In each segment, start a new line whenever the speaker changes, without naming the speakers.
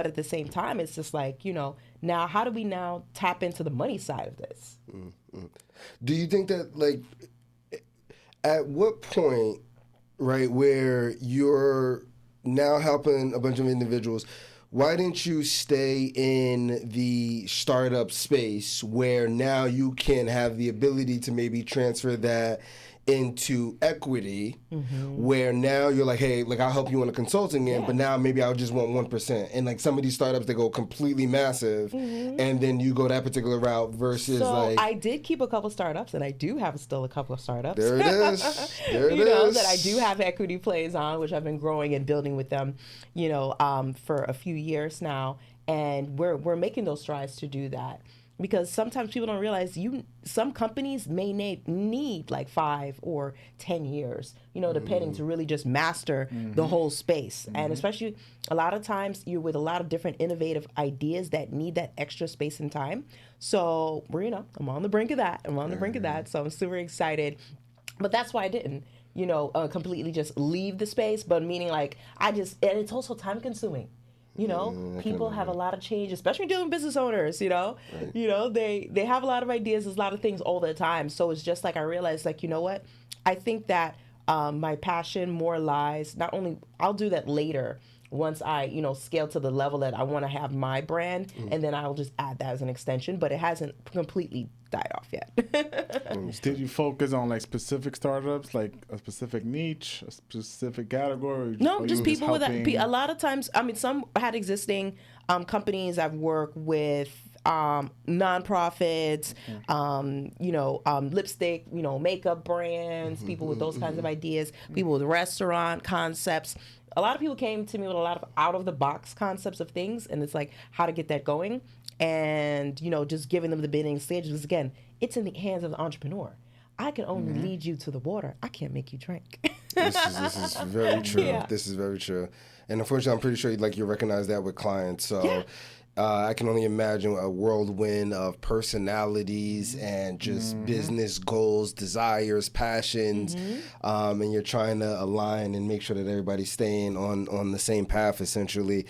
But at the same time, it's just like, now how do we now tap into the money side of this?
Mm-hmm. Do you think that, like, at what point, right, where you're now helping a bunch of individuals, why didn't you stay in the startup space where now you can have the ability to maybe transfer that into equity, where now you're like, hey, like, I'll help you on a consulting end, but now maybe I just want 1%. And like some of these startups, they go completely massive, and then you go that particular route versus
So I did keep a couple startups, and I do have still a couple of startups.
There it is. There it is.
That I do have equity plays on, which I've been growing and building with them, for a few years now, and we're making those strides to do that. Because sometimes people don't realize some companies may need like 5 or 10 years, depending to really just master the whole space. And especially a lot of times you're with a lot of different innovative ideas that need that extra space and time. So I'm on the brink of that. So I'm super excited. But that's why I didn't, completely just leave the space. But meaning like and it's also time consuming. People have a lot of change, especially dealing with business owners, Right. They have a lot of ideas, there's a lot of things all the time. So it's just like I realized, like, you know what? I think that my passion more lies, not only, I'll do that later once I, scale to the level that I want to have my brand, and then I'll just add that as an extension, but it hasn't completely died off yet.
Did you focus on like specific startups, like a specific niche, a specific category?
No, just people with that. A lot of times, some had existing companies. I've worked with nonprofits, lipstick, makeup brands, people with those kinds of ideas, people with restaurant concepts. A lot of people came to me with a lot of out-of-the-box concepts of things, and it's like how to get that going, and, just giving them the beginning stages. Because, again, it's in the hands of the entrepreneur. I can only lead you to the water. I can't make you drink.
This is very true.
Yeah.
This is very true. And unfortunately, I'm pretty sure you recognize that with clients. So I can only imagine a whirlwind of personalities and just business goals, desires, passions, and you're trying to align and make sure that everybody's staying on the same path, essentially.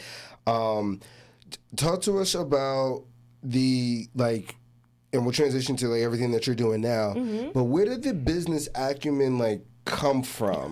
Talk to us about and we'll transition to everything that you're doing now. But where did the business acumen come from?